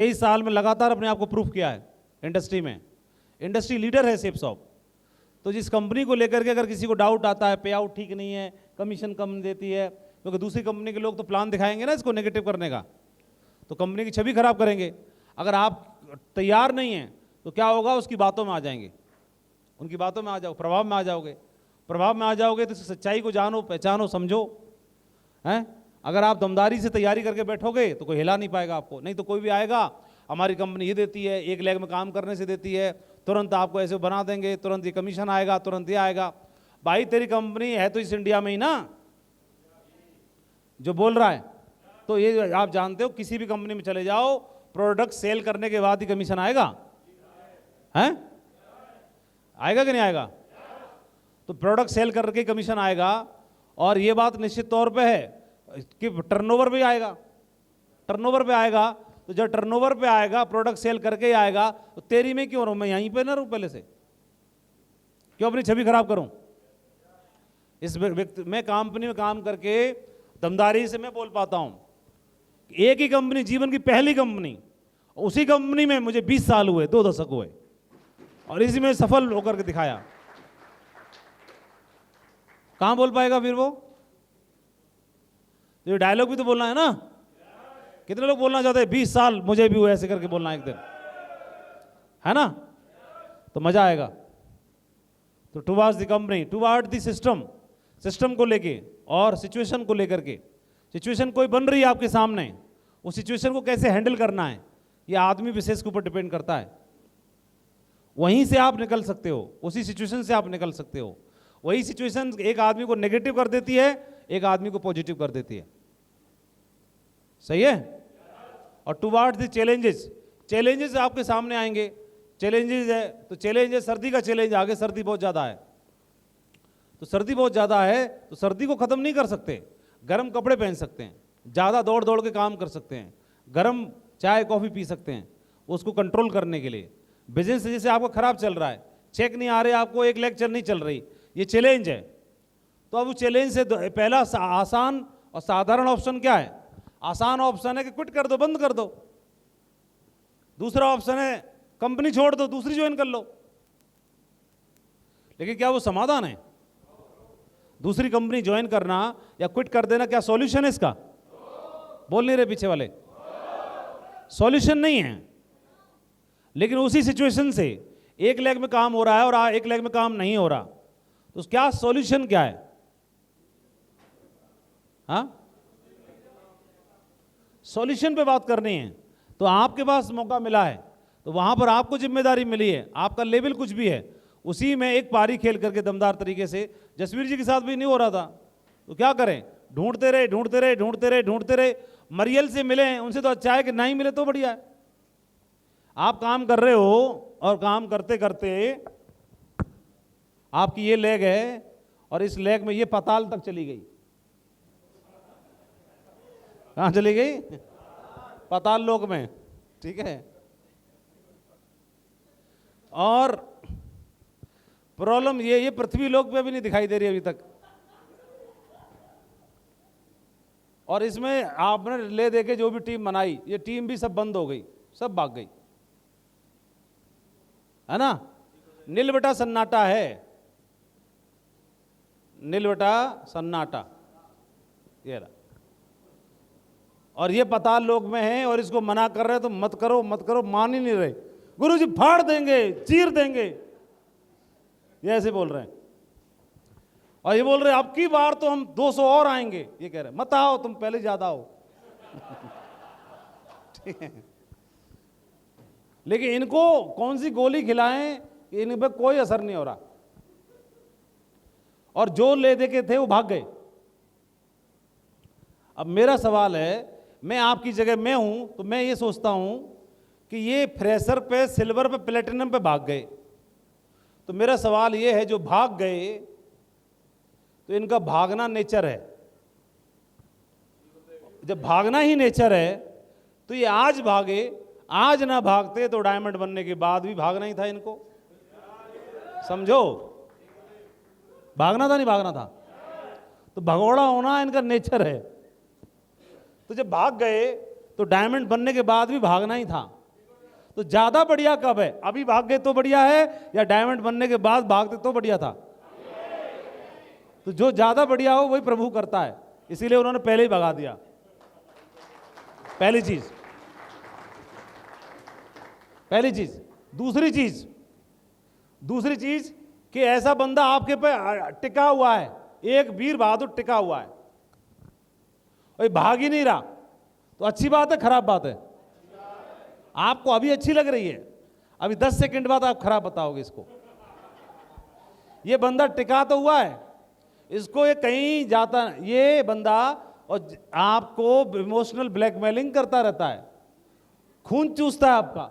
कई साल में लगातार अपने आप को प्रूफ किया है इंडस्ट्री में, इंडस्ट्री लीडर है शेप शॉप। तो जिस कंपनी को लेकर के अगर किसी को डाउट आता है, पे आउट ठीक नहीं है, कमीशन कम देती है, क्योंकि दूसरी कंपनी के लोग तो प्लान दिखाएंगे ना इसको नेगेटिव करने का, तो कंपनी की छवि खराब करेंगे। अगर आप तैयार नहीं हैं तो क्या होगा, उसकी बातों में आ जाएंगे, उनकी बातों में आ जाओ, प्रभाव में आ जाओगे। प्रभाव में आ जाओगे तो सच्चाई को जानो, पहचानो, समझो, हैं। अगर आप दमदारी से तैयारी करके बैठोगे तो कोई हिला नहीं पाएगा आपको। नहीं तो कोई भी आएगा, हमारी कंपनी ये देती है, एक लेग में काम करने से देती है, तुरंत आपको ऐसे बना देंगे, तुरंत ये कमीशन आएगा, तुरंत ये आएगा। भाई तेरी कंपनी है तो इस इंडिया में ही ना जो बोल रहा है। तो ये आप जानते हो, किसी भी कंपनी में चले जाओ, प्रोडक्ट सेल करने के बाद ही कमीशन आएगा, हैं? आएगा कि नहीं आएगा? तो प्रोडक्ट सेल करके कमीशन आएगा। और ये बात निश्चित तौर पे है कि टर्नओवर भी आएगा, टर्नओवर पे आएगा। तो जब टर्नओवर पे आएगा, प्रोडक्ट सेल करके ही आएगा, तो तेरी में क्यों रहूं, मैं यहीं पे ना रहूं पहले से, क्यों अपनी छवि खराब करूं? इस व्यक्ति मैं कंपनी में काम करके दमदारी से मैं बोल पाता हूं, एक ही कंपनी, जीवन की पहली कंपनी, उसी कंपनी में मुझे 20 साल हुए, 2 दशक हुए, और इसी में सफल होकर के दिखाया। कहां बोल पाएगा फिर वो? तो ये डायलॉग भी तो बोलना है ना। कितने लोग बोलना चाहते हैं 20 साल मुझे भी हुए, ऐसे करके बोलना एक दिन, है ना? तो मजा आएगा। तो towards the company, toward the system, system को लेके और सिचुएशन को लेकर के, सिचुएशन कोई बन रही है आपके सामने, उस सिचुएशन को कैसे हैंडल करना है, ये आदमी विशेष के ऊपर डिपेंड करता है। वहीं से आप निकल सकते हो, उसी सिचुएशन से आप निकल सकते हो। वही सिचुएशन एक आदमी को नेगेटिव कर देती है, एक आदमी को पॉजिटिव कर देती है। सही है? और टुवर्ड्स द चैलेंजेस, चैलेंजेस आपके सामने आएंगे। चैलेंजेस है तो चैलेंज है, सर्दी का चैलेंज आगे, सर्दी बहुत ज़्यादा है, तो सर्दी बहुत ज़्यादा है तो सर्दी को ख़त्म नहीं कर सकते, गर्म कपड़े पहन सकते हैं, ज़्यादा दौड़ दौड़ के काम कर सकते हैं, गर्म चाय कॉफ़ी पी सकते हैं, उसको कंट्रोल करने के लिए। बिजनेस जैसे आपका ख़राब चल रहा है, चेक नहीं आ रहे आपको, एक लेक्चर नहीं चल रही, ये चैलेंज है। तो अब उस चैलेंज से पहला आसान और साधारण ऑप्शन क्या है? आसान ऑप्शन है कि क्विट कर दो, बंद कर दो। दूसरा ऑप्शन है कंपनी छोड़ दो, दूसरी ज्वाइन कर लो। लेकिन क्या वो समाधान है? दूसरी कंपनी ज्वाइन करना या क्विट कर देना क्या सॉल्यूशन है इसका? बोल नहीं रहे पीछे वाले, सॉल्यूशन नहीं है। लेकिन उसी सिचुएशन से एक लेग में काम हो रहा है और एक लेग में काम नहीं हो रहा, तो क्या सॉल्यूशन क्या है? हाँ, सॉल्यूशन पे बात करनी है। तो आपके पास मौका मिला है, तो वहां पर आपको जिम्मेदारी मिली है, आपका लेवल कुछ भी है, उसी में एक पारी खेल करके दमदार तरीके से। जसवीर जी के साथ भी नहीं हो रहा था, तो क्या करें, ढूंढते रहे, ढूंढते रहे, ढूंढते रहे, ढूंढते रहे। मरियल से मिले हैं, उनसे तो अच्छा है कि नहीं मिले तो बढ़िया है। आप काम कर रहे हो और काम करते करते आपकी ये लेग है और इस लेग में ये पाताल तक चली गई। कहां चली गई? पाताल लोक में, ठीक है। और प्रॉब्लम ये पृथ्वी लोक पे भी नहीं दिखाई दे रही अभी तक। और इसमें आपने ले देके जो भी टीम बनाई, ये टीम भी सब बंद हो गई, सब भाग गई, है ना? नील बेटा सन्नाटा है, नील बेटा सन्नाटा, ये रहा। और ये पाताल लोक में है और इसको मना कर रहे तो मत करो मत करो, मान ही नहीं रहे। गुरुजी फाड़ देंगे, चीर देंगे, ये ऐसे बोल रहे हैं। और ये बोल रहे अब की बार तो हम 200 और आएंगे, ये कह रहे मत आओ, तुम पहले ज्यादा आओ। ठीक है, लेकिन इनको कौन सी गोली खिलाएं, इन पे कोई असर नहीं हो रहा। और जो ले दे के थे वो भाग गए। अब मेरा सवाल है, मैं आपकी जगह में हूं तो मैं ये सोचता हूं कि ये फ्रेशर पे, सिल्वर पे, प्लेटिनम पे भाग गए, तो मेरा सवाल ये है, जो भाग गए तो इनका भागना नेचर है। जब भागना ही नेचर है तो ये आज भागे, आज ना भागते तो डायमंड बनने के बाद भी भागना ही था इनको। समझो, भागना था नहीं भागना था, तो भगोड़ा होना इनका नेचर है। तो जब भाग गए तो डायमंड बनने के बाद भी भागना ही था। तो ज्यादा बढ़िया कब है? अभी भाग गए तो बढ़िया है, या डायमंड बनने के बाद भागते तो बढ़िया था? तो जो ज्यादा बढ़िया हो वही प्रभु करता है, इसीलिए उन्होंने पहले ही भगा दिया। पहली चीज। दूसरी चीज कि ऐसा बंदा आपके पे टिका हुआ है, एक वीर बहादुर टिका हुआ है और भाग ही नहीं रहा, तो अच्छी बात है खराब बात है? आपको अभी अच्छी लग रही है, अभी 10 सेकंड बाद आप खराब बताओगे इसको। ये बंदा टिका तो हुआ है, इसको ये कहीं जाता, ये बंदा और आपको इमोशनल ब्लैकमेलिंग करता रहता है, खून चूसता है आपका,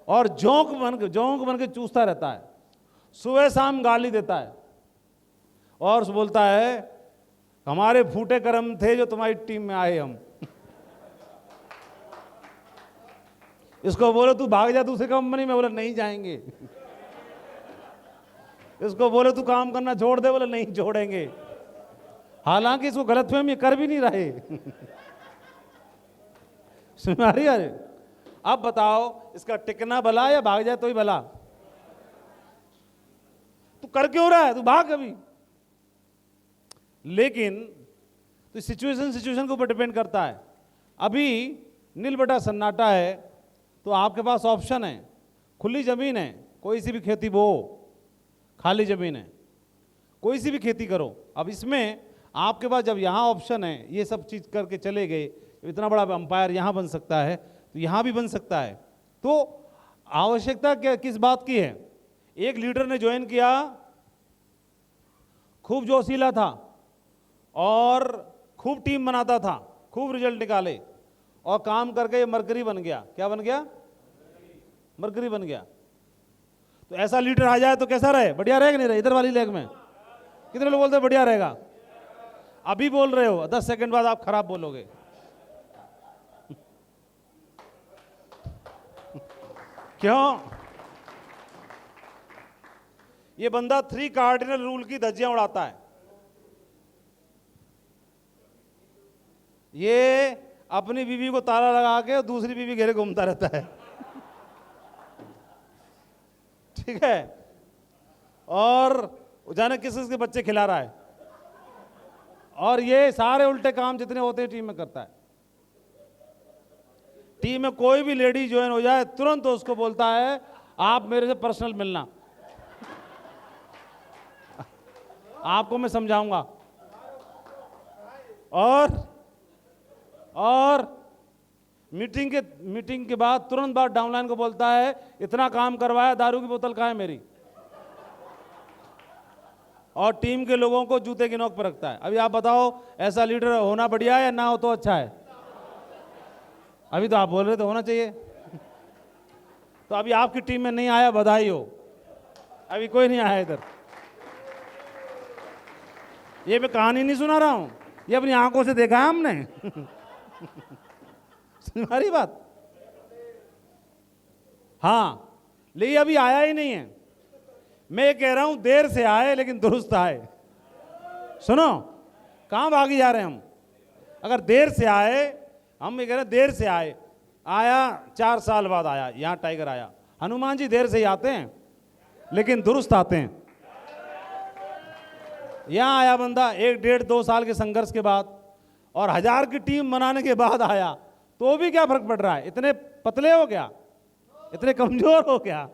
और जोंक बन के चूसता रहता है, सुबह शाम गाली देता है और बोलता है हमारे फूटे कर्म थे जो तुम्हारी टीम में आए हम। इसको बोलो तू भाग जा दूसरी कंपनी में, बोले नहीं जाएंगे। इसको बोले तू काम करना छोड़ दे, बोले नहीं छोड़ेंगे। हालांकि इसको गलतफहमी कर भी नहीं रहे। सुन आ रही है? अब बताओ इसका टिकना भला या भाग जाए तो ही भला? तू कर क्यों रहा है? तू भाग कभी। लेकिन तो सिचुएशन के ऊपर डिपेंड करता है। अभी नील बटा सन्नाटा है तो आपके पास ऑप्शन है, खुली जमीन है, कोई सी भी खेती बो, खाली जमीन है, कोई सी भी खेती करो। अब इसमें आपके पास जब यहाँ ऑप्शन है, ये सब चीज करके चले गए, इतना बड़ा अंपायर यहाँ बन सकता है तो यहाँ भी बन सकता है। तो आवश्यकता क्या किस बात की है? एक लीडर ने ज्वाइन किया, खूब जोशीला था और खूब टीम बनाता था, खूब रिजल्ट निकाले और काम करके ये मरकरी बन गया। क्या बन गया? मरकरी बन गया। तो ऐसा लीडर आ जाए तो कैसा रहे? बढ़िया रहेगा नहीं रहे? इधर वाली लेग में कितने लोग बोलते हैं बढ़िया रहेगा? अभी बोल रहे हो, 10 सेकंड बाद आप खराब बोलोगे। क्यों? ये बंदा 3 कार्डिनल रूल की धज्जियां उड़ाता है। ये अपनी बीवी को ताला लगा के दूसरी बीवी घेरे घूमता रहता है। ठीक है? और जाने किस किस के बच्चे खिला रहा है, और ये सारे उल्टे काम जितने होते हैं टीम में करता है। टीम में कोई भी लेडी ज्वाइन हो जाए तुरंत तो उसको बोलता है आप मेरे से पर्सनल मिलना, आपको मैं समझाऊंगा। और मीटिंग के बाद तुरंत बाद डाउनलाइन को बोलता है इतना काम करवाया, दारू की बोतल कहाँ है मेरी? और टीम के लोगों को जूते की नोक पर रखता है। अभी आप बताओ ऐसा लीडर होना बढ़िया है या ना हो तो अच्छा है? अभी तो आप बोल रहे थे होना चाहिए। तो अभी आपकी टीम में नहीं आया, बधाई हो, अभी कोई नहीं आया इधर। ये मैं कहानी नहीं सुना रहा हूं, ये अपनी आंखों से देखा है हमने। हमारी बात। हाँ, लेकिन अभी आया ही नहीं है। मैं ये कह रहा हूं देर से आए लेकिन दुरुस्त आए। सुनो, कहां भागी जा रहे हैं हम? अगर देर से आए, हम ये कह रहे हैं देर से आए, आया 4 साल बाद आया, यहां टाइगर आया। हनुमान जी देर से ही आते हैं लेकिन दुरुस्त आते हैं। यहां आया बंदा 1 डेढ़ 2 साल के संघर्ष के बाद और 1000 की टीम बनाने के बाद आया, तो भी क्या फर्क पड़ रहा है? इतने पतले हो गया, इतने कमजोर हो गया,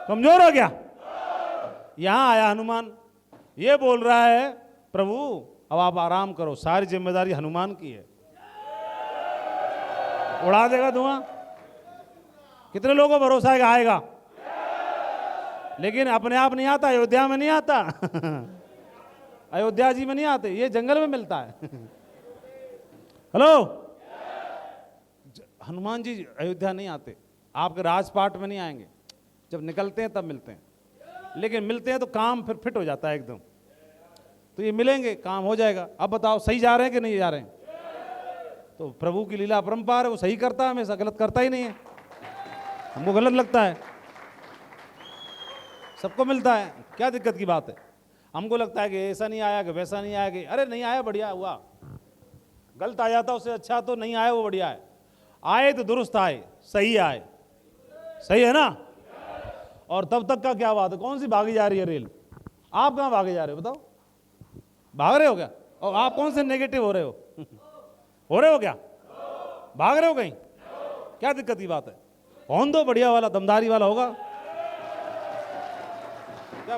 कमजोर हो गया। यहां आया हनुमान, ये बोल रहा है प्रभु अब आप आराम करो, सारी जिम्मेदारी हनुमान की है। उड़ा देगा धुआं। कितने लोगों को भरोसा है कि आएगा? लेकिन अपने आप नहीं आता, अयोध्या में नहीं आता। अयोध्या जी में नहीं आते, ये जंगल में मिलता है। हेलो, हनुमान जी अयोध्या नहीं आते, आपके राजपाट में नहीं आएंगे, जब निकलते हैं तब मिलते हैं। लेकिन मिलते हैं तो काम फिर फिट हो जाता है एकदम। तो ये मिलेंगे, काम हो जाएगा। अब बताओ सही जा रहे हैं कि नहीं जा रहे हैं? तो प्रभु की लीला अपरंपार है, वो सही करता है हमेशा, गलत करता ही नहीं है। हमको गलत लगता है, सबको मिलता है, क्या दिक्कत की बात है? हमको लगता है कि ऐसा नहीं आया कि वैसा नहीं आया कि अरे नहीं आया बढ़िया हुआ, गलत आ जाता उससे अच्छा तो नहीं आए वो बढ़िया है, आए तो दुरुस्त आए, सही आए, सही है ना। और तब तक का क्या बात है, कौन सी भागी जा रही है रेल, आप कहाँ भागे जा रहे हो बताओ, भाग रहे हो क्या, और आप कौन से नेगेटिव हो रहे हो हो रहे हो क्या, भाग रहे हो कहीं, क्या दिक्कत की बात है, कौन दो बढ़िया वाला दमदारी वाला होगा, क्या